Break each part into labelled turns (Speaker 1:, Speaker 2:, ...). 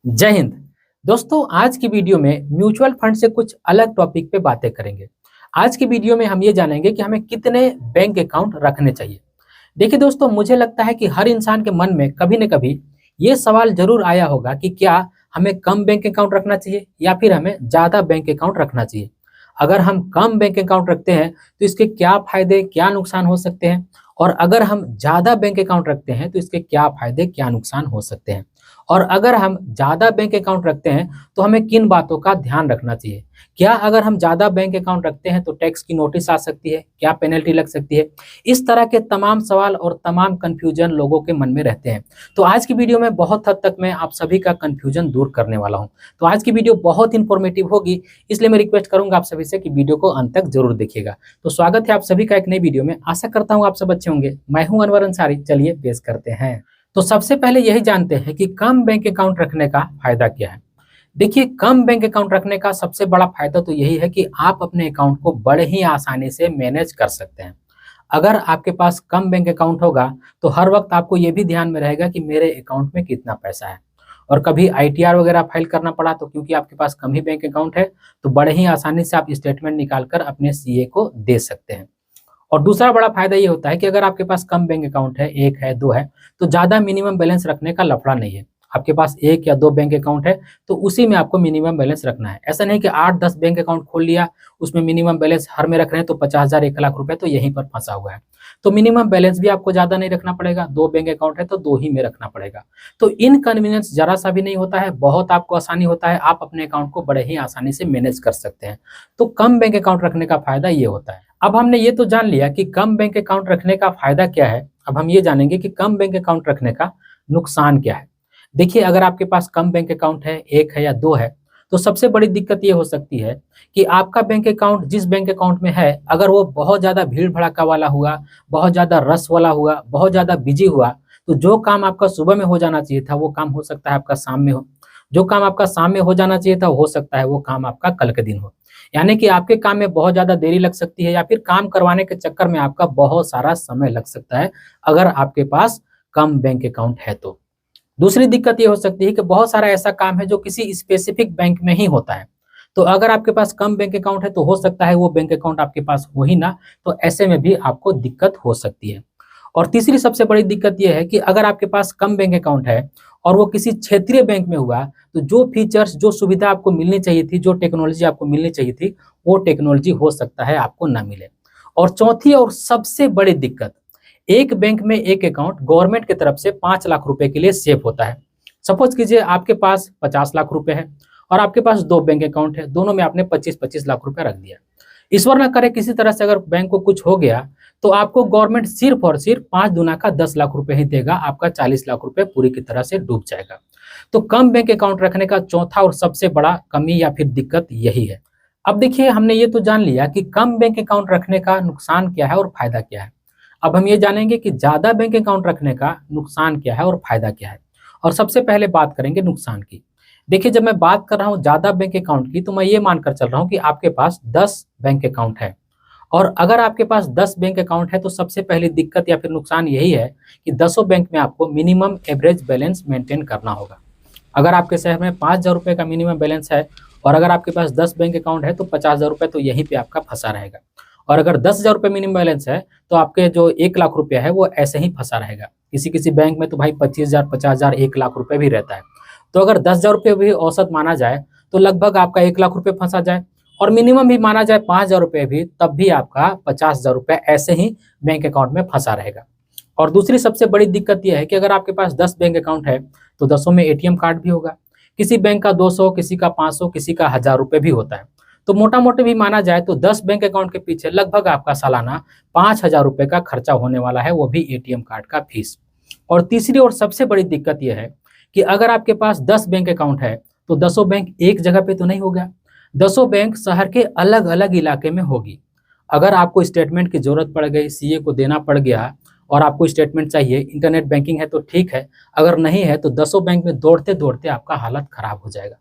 Speaker 1: जय हिंद। दोस्तों, आज की वीडियो में म्यूचुअल फंड से कुछ अलग टॉपिक पे बातें करेंगे। आज की वीडियो में हम ये जानेंगे कि हमें कितने बैंक अकाउंट रखने चाहिए। देखिए दोस्तों, मुझे लगता है कि हर इंसान के मन में कभी न कभी ये सवाल जरूर आया होगा कि क्या हमें कम बैंक अकाउंट रखना चाहिए या फिर हमें ज़्यादा बैंक अकाउंट रखना चाहिए। अगर हम कम बैंक अकाउंट रखते हैं तो इसके क्या फायदे क्या नुकसान हो सकते हैं, और अगर हम ज़्यादा बैंक अकाउंट रखते हैं तो इसके क्या फायदे क्या नुकसान हो सकते हैं। और अगर हम ज़्यादा बैंक अकाउंट रखते हैं तो हमें किन बातों का ध्यान रखना चाहिए। क्या अगर हम ज़्यादा बैंक अकाउंट रखते हैं तो टैक्स की नोटिस आ सकती है, क्या पेनल्टी लग सकती है। इस तरह के तमाम सवाल और तमाम कन्फ्यूजन लोगों के मन में रहते हैं। तो आज की वीडियो में बहुत हद तक मैं आप सभी का कन्फ्यूजन दूर करने वाला हूँ। तो आज की वीडियो बहुत इन्फॉर्मेटिव होगी, इसलिए मैं रिक्वेस्ट करूंगा आप सभी से कि वीडियो को अंत तक जरूर देखिएगा। तो स्वागत है आप सभी का एक नई वीडियो में। आशा करता हूँ आप सब अच्छे होंगे। मैं हूँ अनवर अंसारी। चलिए पेश करते हैं। तो सबसे पहले यही जानते हैं कि कम बैंक अकाउंट रखने का फायदा क्या है। देखिए, कम बैंक अकाउंट रखने का सबसे बड़ा फायदा तो यही है कि आप अपने अकाउंट को बड़े ही आसानी से मैनेज कर सकते हैं। अगर आपके पास कम बैंक अकाउंट होगा तो हर वक्त आपको ये भी ध्यान में रहेगा कि मेरे अकाउंट में कितना पैसा है। और कभी आईटीआर वगैरह फाइल करना पड़ा तो क्योंकि आपके पास कम ही बैंक अकाउंट है तो बड़े ही आसानी से आप स्टेटमेंट निकाल कर अपने सीए को दे सकते हैं। और दूसरा बड़ा फायदा ये होता है कि अगर आपके पास कम बैंक अकाउंट है, एक है, दो है, तो ज़्यादा मिनिमम बैलेंस रखने का लफड़ा नहीं है। आपके पास एक या दो बैंक अकाउंट है तो उसी में आपको मिनिमम बैलेंस रखना है। ऐसा नहीं कि 8-10 बैंक अकाउंट खोल लिया, उसमें मिनिमम बैलेंस हर में रख रहे हैं तो 50,000 1 लाख रुपए तो यहीं पर फंसा हुआ है। तो मिनिमम बैलेंस भी आपको ज़्यादा नहीं रखना पड़ेगा, दो बैंक अकाउंट है तो दो ही में रखना पड़ेगा। तो इनकन्वीनियंस जरा सा भी नहीं होता है, बहुत आपको आसानी होता है, आप अपने अकाउंट को बड़े ही आसानी से मैनेज कर सकते हैं। तो कम बैंक अकाउंट रखने का फायदा ये होता है। अब हमने ये तो जान लिया कि कम बैंक अकाउंट रखने का फायदा क्या है। अब हम ये जानेंगे कि कम बैंक अकाउंट रखने का नुकसान क्या है। देखिए, अगर आपके पास कम बैंक अकाउंट है, एक है या दो है, तो सबसे बड़ी दिक्कत ये हो सकती है कि आपका बैंक अकाउंट जिस बैंक अकाउंट में है, अगर वो बहुत ज़्यादा भीड़ भड़ाका वाला हुआ, बहुत ज़्यादा रस वाला हुआ, बहुत ज़्यादा बिजी हुआ, तो जो काम आपका सुबह में हो जाना चाहिए था वो काम हो सकता है आपका शाम में हो। जो काम आपका शाम में हो जाना चाहिए था हो सकता है वो काम आपका कल के दिन हो। यानी कि आपके काम में बहुत ज़्यादा देरी लग सकती है या फिर काम करवाने के चक्कर में आपका बहुत सारा समय लग सकता है, अगर आपके पास कम बैंक अकाउंट है तो। दूसरी दिक्कत ये हो सकती है कि बहुत सारा ऐसा काम है जो किसी स्पेसिफिक बैंक में ही होता है। तो अगर आपके पास कम बैंक अकाउंट है तो हो सकता है वो बैंक अकाउंट आपके पास हो ही ना, तो ऐसे में भी आपको दिक्कत हो सकती है। और तीसरी सबसे बड़ी दिक्कत ये है कि अगर आपके पास कम बैंक अकाउंट है और वो किसी क्षेत्रीय बैंक में हुआ, तो जो फीचर्स, जो सुविधा आपको मिलनी चाहिए थी, जो टेक्नोलॉजी आपको मिलनी चाहिए थी, वो टेक्नोलॉजी हो सकता है आपको ना मिले। और चौथी और सबसे बड़ी दिक्कत, एक बैंक में एक अकाउंट गवर्नमेंट की तरफ से 5 लाख रुपए के लिए सेव होता है। सपोज कीजिए आपके पास 50 लाख रुपए है और आपके पास दो बैंक अकाउंट है, दोनों में आपने 25-25 लाख रुपए रख दिया। ईश्वर ना करे किसी तरह से अगर बैंक को कुछ हो गया तो आपको गवर्नमेंट सिर्फ और सिर्फ 5 दूना का 10 लाख रुपए ही देगा, आपका 40 लाख रुपए पूरी की तरह से डूब जाएगा। तो कम बैंक अकाउंट रखने का चौथा और सबसे बड़ा कमी या फिर दिक्कत यही है। अब देखिए, हमने ये तो जान लिया कि कम बैंक अकाउंट रखने का नुकसान क्या है और फायदा क्या है। अब हम ये जानेंगे कि ज्यादा बैंक अकाउंट रखने का नुकसान क्या है और फायदा क्या है। और सबसे पहले बात करेंगे नुकसान की। देखिए, जब मैं बात कर रहा हूँ ज्यादा बैंक अकाउंट की तो मैं ये मानकर चल रहा हूँ कि आपके पास 10 बैंक अकाउंट है। और अगर आपके पास 10 बैंक अकाउंट है तो सबसे पहली दिक्कत या फिर नुकसान यही है कि 10 बैंक में आपको मिनिमम एवरेज बैलेंस मेंटेन करना होगा। अगर आपके शहर में 5,000 रुपये का मिनिमम बैलेंस है और अगर आपके पास 10 बैंक अकाउंट है तो 50,000 रुपये तो यहीं पे आपका फंसा रहेगा। और अगर 10,000 रुपये मिनिमम बैलेंस है तो आपके जो 1 लाख रुपया है वो ऐसे ही फंसा रहेगा। किसी किसी बैंक में तो भाई 25,000, 50,000, 1 लाख रुपये भी रहता है। तो अगर 10,000 रुपये भी औसत माना जाए तो लगभग आपका 1 लाख रुपये फंसा जाए, और मिनिमम भी माना जाए 5,000 रुपये भी, तब भी आपका 50,000 रुपये ऐसे ही बैंक अकाउंट में फंसा रहेगा। और दूसरी सबसे बड़ी दिक्कत यह है कि अगर आपके पास 10 बैंक अकाउंट है तो 10 में एटीएम कार्ड भी होगा। किसी बैंक का 200, किसी का 500, किसी का 1,000 रुपये भी होता है। तो मोटा मोटी भी माना जाए तो 10 बैंक अकाउंट के पीछे लगभग आपका सालाना 5,000 रुपये का खर्चा होने वाला है, वो भी एटीएम कार्ड का फीस। और तीसरी और सबसे बड़ी दिक्कत यह है कि अगर आपके पास 10 बैंक अकाउंट है तो 10 बैंक एक जगह पे तो नहीं होगा, 10 बैंक शहर के अलग अलग इलाके में होगी। अगर आपको स्टेटमेंट की जरूरत पड़ गई, सीए को देना पड़ गया और आपको स्टेटमेंट चाहिए, इंटरनेट बैंकिंग है तो ठीक है, अगर नहीं है तो 10 बैंक में दौड़ते दौड़ते आपका हालत खराब हो जाएगा।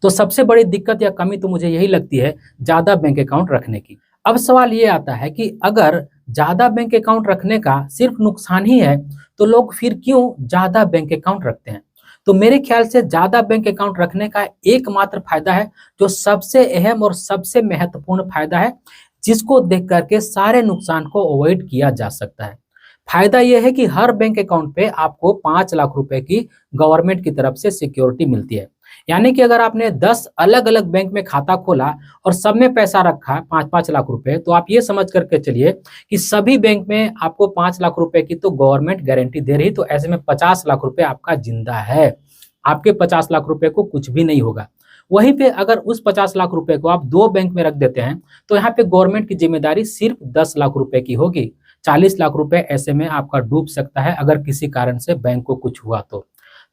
Speaker 1: तो सबसे बड़ी दिक्कत या कमी तो मुझे यही लगती है ज्यादा बैंक अकाउंट रखने की। अब सवाल ये आता है कि अगर ज्यादा बैंक अकाउंट रखने का सिर्फ नुकसान ही है तो लोग फिर क्यों ज्यादा बैंक अकाउंट रखते हैं। तो मेरे ख्याल से ज्यादा बैंक अकाउंट रखने का एकमात्र फायदा है, जो सबसे अहम और सबसे महत्वपूर्ण फायदा है, जिसको देख करके सारे नुकसान को अवॉइड किया जा सकता है। फायदा यह है कि हर बैंक अकाउंट पे आपको 5 लाख रुपए की गवर्नमेंट की तरफ से सिक्योरिटी मिलती है। यानी कि अगर आपने 10 अलग अलग बैंक में खाता खोला और सब में पैसा रखा 5-5 लाख रुपए, तो आप ये समझ करके चलिए कि सभी बैंक में आपको 5 लाख रुपए की तो गवर्नमेंट गारंटी दे रही, तो ऐसे में 50 लाख रुपए आपका जिंदा है। आपके 50 लाख रुपए को कुछ भी नहीं होगा। वहीं पे अगर उस 50 लाख रुपए को आप 2 बैंक में रख देते हैं, तो यहाँ पे गवर्नमेंट की जिम्मेदारी सिर्फ 10 लाख रुपए की होगी। 40 लाख रुपए ऐसे में आपका डूब सकता है अगर किसी कारण से बैंक को कुछ हुआ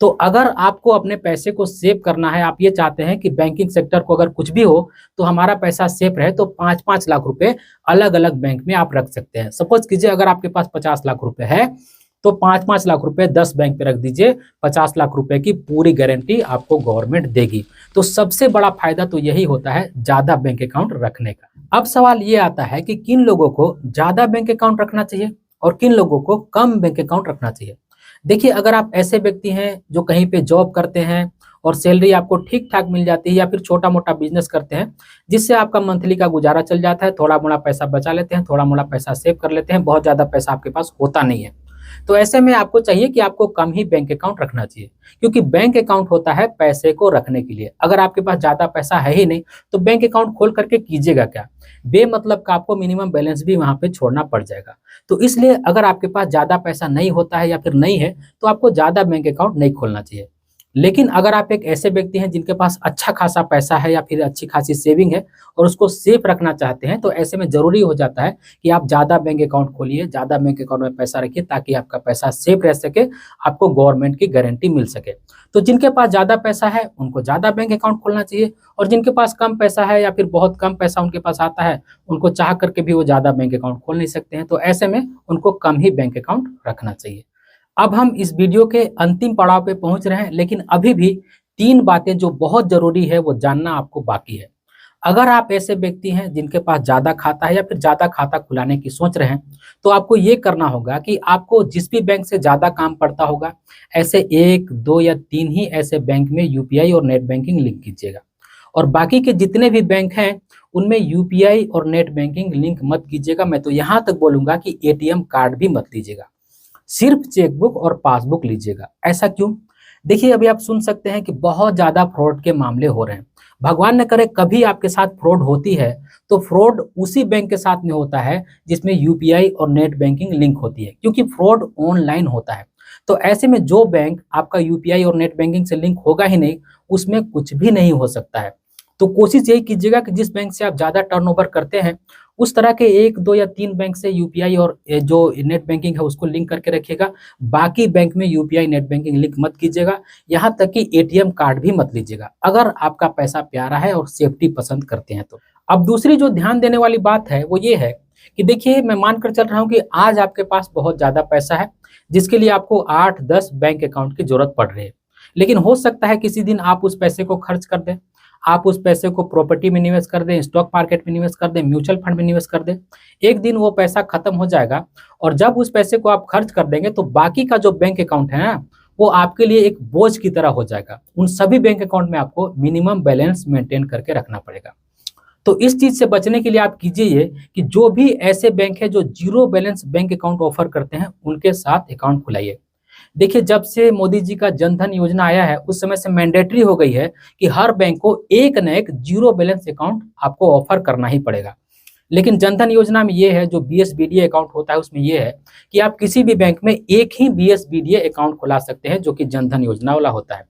Speaker 1: तो अगर आपको अपने पैसे को सेव करना है, आप ये चाहते हैं कि बैंकिंग सेक्टर को अगर कुछ भी हो तो हमारा पैसा सेफ रहे, तो 5-5 लाख रुपए अलग अलग बैंक में आप रख सकते हैं। सपोज कीजिए अगर आपके पास 50 लाख रुपए है, तो 5-5 लाख रुपए 10 बैंक पे रख दीजिए, 50 लाख रुपए की पूरी गारंटी आपको गवर्नमेंट देगी। तो सबसे बड़ा फायदा तो यही होता है ज्यादा बैंक अकाउंट रखने का। अब सवाल ये आता है कि किन लोगों को ज्यादा बैंक अकाउंट रखना चाहिए और किन लोगों को कम बैंक अकाउंट रखना चाहिए। देखिए, अगर आप ऐसे व्यक्ति हैं जो कहीं पे जॉब करते हैं और सैलरी आपको ठीक ठाक मिल जाती है, या फिर छोटा मोटा बिजनेस करते हैं जिससे आपका मंथली का गुजारा चल जाता है, थोड़ा मोड़ा पैसा बचा लेते हैं, थोड़ा मोड़ा पैसा सेव कर लेते हैं, बहुत ज्यादा पैसा आपके पास होता नहीं है, तो ऐसे में आपको चाहिए कि आपको कम ही बैंक अकाउंट रखना चाहिए, क्योंकि बैंक अकाउंट होता है पैसे को रखने के लिए। अगर आपके पास ज्यादा पैसा है ही नहीं तो बैंक अकाउंट खोल करके कीजिएगा क्या? बेमतलब का आपको मिनिमम बैलेंस भी वहां पे छोड़ना पड़ जाएगा। तो इसलिए अगर आपके पास ज्यादा पैसा नहीं होता है या फिर नहीं है, तो आपको ज्यादा बैंक अकाउंट नहीं खोलना चाहिए। लेकिन अगर आप एक ऐसे व्यक्ति हैं जिनके पास अच्छा खासा पैसा है या फिर अच्छी खासी सेविंग है और उसको सेफ रखना चाहते हैं, तो ऐसे में जरूरी हो जाता है कि आप ज्यादा बैंक अकाउंट खोलिए, ज्यादा बैंक अकाउंट में पैसा रखिए, ताकि आपका पैसा सेफ रह सके, आपको गवर्नमेंट की गारंटी मिल सके। तो जिनके पास ज्यादा पैसा है उनको ज्यादा बैंक अकाउंट खोलना चाहिए, और जिनके पास कम पैसा है या फिर बहुत कम पैसा उनके पास आता है, उनको चाह करके भी वो ज्यादा बैंक अकाउंट खोल नहीं सकते हैं, तो ऐसे में उनको कम ही बैंक अकाउंट रखना चाहिए। अब हम इस वीडियो के अंतिम पड़ाव पे पहुंच रहे हैं, लेकिन अभी भी 3 बातें जो बहुत जरूरी है वो जानना आपको बाकी है। अगर आप ऐसे व्यक्ति हैं जिनके पास ज्यादा खाता है या फिर ज्यादा खाता खुलाने की सोच रहे हैं, तो आपको ये करना होगा कि आपको जिस भी बैंक से ज्यादा काम पड़ता होगा, ऐसे 1, 2 या 3 ही ऐसे बैंक में यूपीआई और नेट बैंकिंग लिंक कीजिएगा, और बाकी के जितने भी बैंक हैं उनमें यूपीआई और नेट बैंकिंग लिंक मत कीजिएगा। मैं तो यहां तक बोलूंगा कि एटीएम कार्ड भी मत लीजिएगा, सिर्फ चेकबुक और पासबुक लीजिएगा। ऐसा क्यों? देखिए, अभी आप सुन सकते हैं कि बहुत ज्यादा फ्रॉड के मामले हो रहे हैं। भगवान न करे कभी आपके साथ फ्रॉड होती है तो फ्रॉड उसी बैंक के साथ में होता है जिसमें यूपीआई और नेट बैंकिंग लिंक होती है, क्योंकि फ्रॉड ऑनलाइन होता है। तो ऐसे में जो बैंक आपका यूपीआई और नेट बैंकिंग से लिंक होगा ही नहीं, उसमें कुछ भी नहीं हो सकता है। तो कोशिश यही कीजिएगा कि जिस बैंक से आप ज्यादा टर्नओवर करते हैं, उस तरह के 1, 2 या 3 बैंक से यूपीआई और जो नेट बैंकिंग है उसको लिंक करके रखिएगा। बाकी बैंक में यूपीआई नेट बैंकिंग लिंक मत कीजिएगा, यहाँ तक कि एटीएम कार्ड भी मत लीजिएगा, अगर आपका पैसा प्यारा है और सेफ्टी पसंद करते हैं तो। अब दूसरी जो ध्यान देने वाली बात है वो ये है कि देखिए, मैं मानकर चल रहा हूँ कि आज आपके पास बहुत ज्यादा पैसा है जिसके लिए आपको 8-10 बैंक अकाउंट की जरूरत पड़ रही है, लेकिन हो सकता है किसी दिन आप उस पैसे को खर्च कर दें, आप उस पैसे को प्रॉपर्टी में निवेश कर दें, स्टॉक मार्केट में निवेश कर दें, म्यूचुअल फंड में निवेश कर दें। एक दिन वो पैसा खत्म हो जाएगा, और जब उस पैसे को आप खर्च कर देंगे तो बाकी का जो बैंक अकाउंट है ना, वो आपके लिए एक बोझ की तरह हो जाएगा। उन सभी बैंक अकाउंट में आपको मिनिमम बैलेंस मेंटेन करके रखना पड़ेगा। तो इस चीज से बचने के लिए आप कीजिए ये कि जो भी ऐसे बैंक है जो zero balance bank account offer करते हैं, उनके साथ अकाउंट खुलाइए। देखिए, जब से मोदी जी का जन धन योजना आया है उस समय से मैंडेटरी हो गई है कि हर बैंक को एक न एक जीरो बैलेंस अकाउंट आपको ऑफर करना ही पड़ेगा। लेकिन जन धन योजना में ये है, जो बीएसबीडीए अकाउंट होता है उसमें ये है कि आप किसी भी बैंक में एक ही बीएसबीडीए अकाउंट खुला सकते हैं, जो कि जन धन योजना वाला होता है।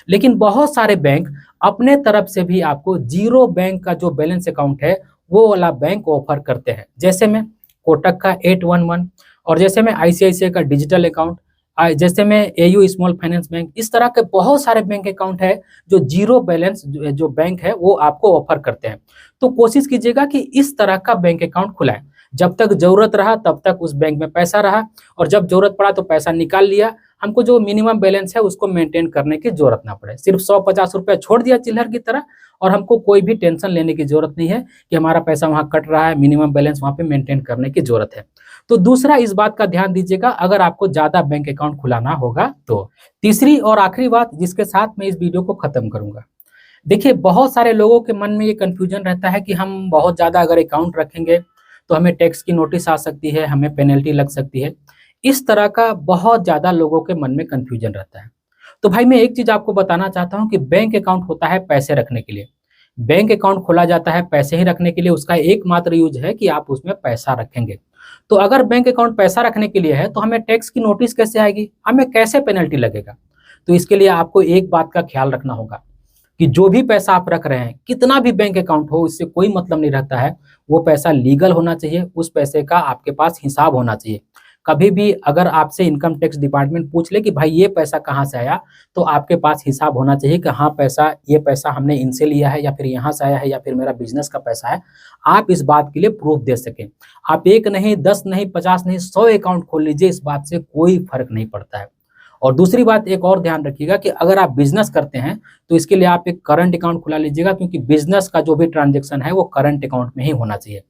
Speaker 1: लेकिन बहुत सारे बैंक अपने तरफ से भी आपको जीरो बैंक का जो बैलेंस अकाउंट है वो वाला बैंक ऑफर करते हैं, जैसे में कोटक का 811, और जैसे में आईसीआईसीआई का डिजिटल अकाउंट, जैसे में एयू स्मॉल फाइनेंस बैंक। इस तरह के बहुत सारे बैंक अकाउंट है जो जीरो बैलेंस जो बैंक है वो आपको ऑफर करते हैं। तो कोशिश कीजिएगा कि इस तरह का बैंक अकाउंट खुलाएं। जब तक जरूरत रहा तब तक उस बैंक में पैसा रहा, और जब जरूरत पड़ा तो पैसा निकाल लिया। हमको जो मिनिमम बैलेंस है उसको मेंटेन करने की जरूरत ना पड़े। सिर्फ 150 रुपया छोड़ दिया चिल्लर की तरह, और हमको कोई भी टेंशन लेने की जरूरत नहीं है कि हमारा पैसा वहां कट रहा है, मिनिमम बैलेंस वहां पे मेंटेन करने की जरूरत है। तो दूसरा, इस बात का ध्यान दीजिएगा अगर आपको ज्यादा बैंक अकाउंट खुलाना होगा तो। तीसरी और आखिरी बात जिसके साथ मैं इस वीडियो को खत्म करूंगा, देखिए बहुत सारे लोगों के मन में ये कंफ्यूजन रहता है कि हम बहुत ज्यादा अगर अकाउंट रखेंगे तो हमें टैक्स की नोटिस आ सकती है, हमें पेनल्टी लग सकती है। इस तरह का बहुत ज्यादा लोगों के मन में कंफ्यूजन रहता है। तो भाई मैं एक चीज आपको बताना चाहता हूँ कि बैंक अकाउंट होता है पैसे रखने के लिए। बैंक अकाउंट खोला जाता है पैसे ही रखने के लिए, उसका एकमात्र यूज है कि आप उसमें पैसा रखेंगे। तो अगर बैंक अकाउंट पैसा रखने के लिए है तो हमें टैक्स की नोटिस कैसे आएगी, हमें कैसे पेनल्टी लगेगा? तो इसके लिए आपको एक बात का ख्याल रखना होगा कि जो भी पैसा आप रख रहे हैं, कितना भी बैंक अकाउंट हो, इससे कोई मतलब नहीं रहता है। वो पैसा लीगल होना चाहिए, उस पैसे का आपके पास हिसाब होना चाहिए। कभी भी अगर आपसे इनकम टैक्स डिपार्टमेंट पूछ ले कि भाई ये पैसा कहाँ से आया, तो आपके पास हिसाब होना चाहिए कि हाँ पैसा, ये पैसा हमने इनसे लिया है, या फिर यहाँ से आया है, या फिर मेरा बिजनेस का पैसा है। आप इस बात के लिए प्रूफ दे सकें। आप 1 नहीं, 10 नहीं, 50 नहीं, 100 अकाउंट खोल लीजिए, इस बात से कोई फर्क नहीं पड़ता है। और दूसरी बात एक और ध्यान रखिएगा कि अगर आप बिजनेस करते हैं तो इसके लिए आप एक करंट अकाउंट खुला लीजिएगा, क्योंकि बिजनेस का जो भी ट्रांजैक्शन है वो करंट अकाउंट में ही होना चाहिए।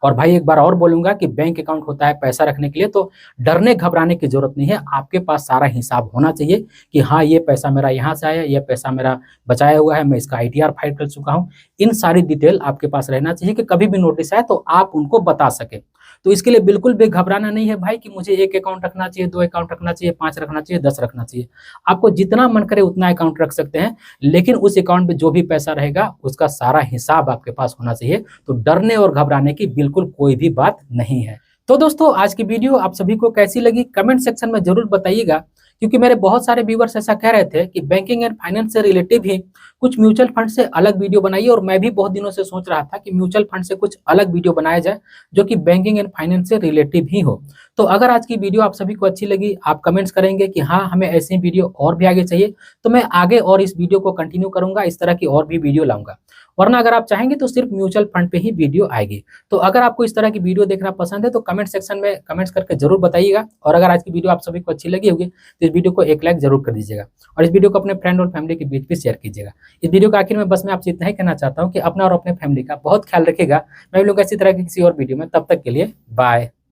Speaker 1: और भाई एक बार और बोलूंगा कि बैंक अकाउंट होता है पैसा रखने के लिए, तो डरने घबराने की जरूरत नहीं है। आपके पास सारा हिसाब होना चाहिए कि हाँ ये पैसा मेरा यहाँ से आया, ये पैसा मेरा बचाया हुआ है, मैं इसका ITR फाइल कर चुका हूँ। इन सारी डिटेल आपके पास रहना चाहिए कि कभी भी नोटिस आए तो आप उनको बता सके। तो इसके लिए बिल्कुल भी घबराना नहीं है भाई कि मुझे 1 अकाउंट रखना चाहिए, 2 अकाउंट रखना चाहिए, 5 रखना चाहिए, 10 रखना चाहिए। आपको जितना मन करे उतना अकाउंट रख सकते हैं, लेकिन उस अकाउंट में जो भी पैसा रहेगा उसका सारा हिसाब आपके पास होना चाहिए। तो डरने और घबराने की बिल्कुल कोई भी बात नहीं है। तो दोस्तों आज की वीडियो आप सभी को कैसी लगी कमेंट सेक्शन में जरूर बताइएगा, क्योंकि मेरे बहुत सारे व्यूवर्स ऐसा कह रहे थे कि बैंकिंग एंड फाइनेंस से रिलेटिव ही कुछ म्यूचुअल फंड से अलग वीडियो बनाइए, और मैं भी बहुत दिनों से सोच रहा था कि म्यूचुअल फंड से कुछ अलग वीडियो बनाया जाए जो कि बैंकिंग एंड फाइनेंस से रिलेटिव ही हो। तो अगर आज की वीडियो आप सभी को अच्छी लगी, आप कमेंट्स करेंगे कि हाँ हमें ऐसी वीडियो और भी आगे चाहिए, तो मैं आगे और इस वीडियो को कंटिन्यू करूंगा, इस तरह की और भी वीडियो लाऊंगा। वरना अगर आप चाहेंगे तो सिर्फ म्यूचुअल फंड पे ही वीडियो आएगी। तो अगर आपको इस तरह की वीडियो देखना पसंद है तो कमेंट सेक्शन में कमेंट्स करके जरूर बताइएगा। और अगर आज की वीडियो आप सभी को अच्छी लगी होगी तो इस वीडियो को एक लाइक जरूर कर दीजिएगा, और इस वीडियो को अपने फ्रेंड और फैमिली के बीच भी शेयर कीजिएगा। इस वीडियो के आखिर में बस मैं आपसे इतना ही कहना चाहता हूँ कि अपना और अपने फैमिली का बहुत ख्याल रखिएगा। मैं मिलूंगा इसी तरह की किसी और वीडियो में, तब तक के लिए बाय।